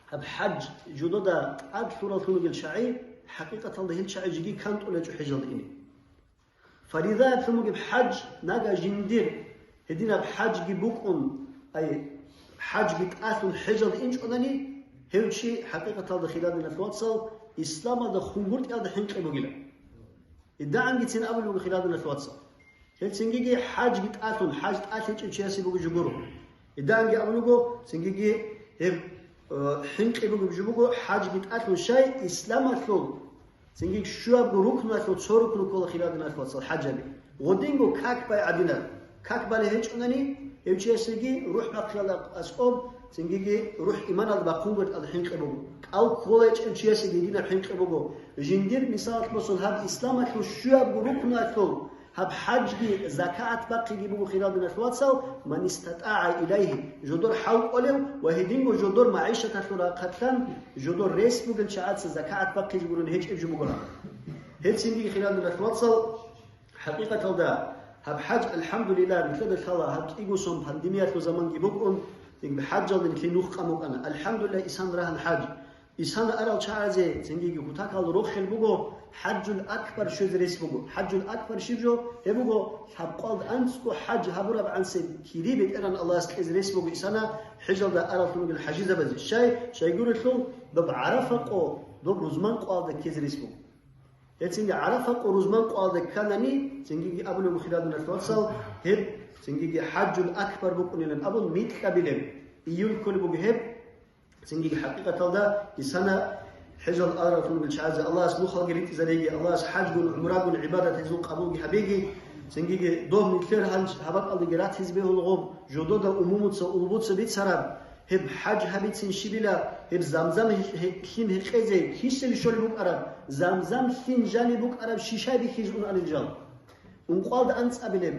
هب حج جدودا عاد ثورة ثلوج الشعي حقيقة الله الشعي جدي كانت ولا حجل إني فلذا ثلوج بحج نجا جندير هدينا بحج جبوكون أي حج بتأثن حجل إنش أنني هالشيء حقيقة الله خلالنا الواتساب إسلام هذا خمرت هذا حنك بقوله إذا عندي تين أول خلالنا الواتساب هالسنجي حج بتأثن حج تأثن إيش ياسي بقول جبره إذا عندي أولوجو سنجي حنك بقول حج بتأثن شيء إسلام أثلو سنجي شو أبغى مثل تصورك نقول خلالنا الواتساب حجني ودينجو كاك باي عدينا كاك بالي هيج أنني هالشيء سنجي روح بقيالك أسقط سنجي روح إيمان الله بقوة الحين قبوه أو كولج الشيء سنجينا الحين قبوه جندير مثال مثل هذا إسلام أكلو شو أبغى أكلو هب حج بي زكاة باقي جيبوه خلال الواتساب من استطاع إليه جدور حول أولو وهدينجو جدور معيشة تطلع قتلان جدور ريس بقول شعات زكاة باقي يقولون هيج إبجو مقولها هيج سنجي خلال الواتساب حقيقة هذا هب حج الحمد لله مثل الله هب إيجو سوم بانديميات وزمان جيبوكم بحج اللي كينوخ قاموك أنا الحمد لله إنسان راهن حج إنسان أرى شعازة سنجي كوتاك على روح البوجو حج الأكبر شو دريس بوجو حج الأكبر شو يبوجو حبقال أنسكو حج هبورا بعنسي كريبة إيران الله سكيزريس بوجو إنسانا حج الله أرى ثم الحجيزة بس الشيء يقول له بعرفة قو دب رزمان قاضي كيزريس بوجو يتسنجي عرفة قو رزمان قاضي كانني سنجي أبو المخلاد من الفواتسال هب سنجي حج الأكبر بوجو لأن أبو ميت قبيلة يقول كل بوجو هب سنجي حقيقة هذا إنسانا حج الأرض ثم بالشعازة الله اسمه خلق ريت زريجي الله حج عمره عبادة هزوق قبول حبيجي سنجي دوم مثير هبق الله جرات هزبه الغوب جدود أمومت سألبوت سبيت سراب هب حج هبيت سنشبيلا هب زمزم خين هقزة هيش اللي شو بوك عرب زمزم خين جاني بوك عرب شيشة بخيز عن الجال ونقال ده أنت أبلم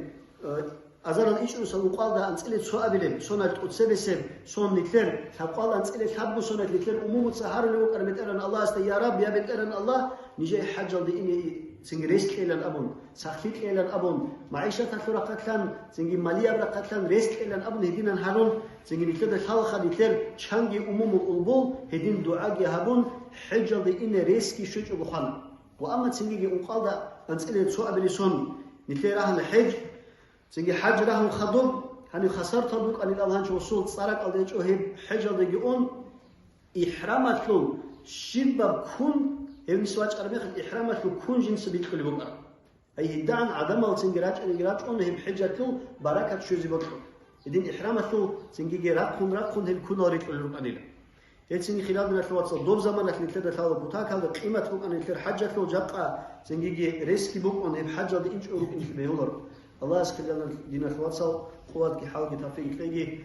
أزار الإيش أوصل وقال ده أنسألت سو أبلم سونة تقصبسم سون نكتر فقال أنسألت حب سونة نكتر أمومت سهر لوك أرمت أرن الله است يا رب يا بيت أرن الله نجي حج الدي إني سنجريس كيلن أبون سخيت كيلن أبون معيشة تفرق قتلن سنجي مالية برا قتلن ريس كيلن أبون هدين هارون سنجي نكتر خالق نكتر شانجي أموم القلبول هدين دعاء يهبون حج الدي إني ريس كي شج أبوخان وأما سنجي وقال ده أنسألت سو أبلي سون نكتر راح الحج سنجي حج راهم خضوب هني خسرت هذوك أن الله هنش وصول صارك على ذلك أهيب حج على جون إحرامات له شباب كون هم سواج أربعة إحرامات له كون جنس بيدخل بقى أي هدان عدم أو سنجرات أن جرات أن هم حجة له بركة شو زي بقى إذن إحرامات له سنجي جرات كون هم كون أريد كل بقى نيلا يتسني خلال من الفوات صدوب زمان لكن كده ثالث بوتاك هذا قيمة له أن يصير حجة له جبقة سنجي ريسكي بقى أن هم حجة ده إنش أو إنش بيهولر الله سبحانه دين الواتساب قوات كحال كتافي كليجي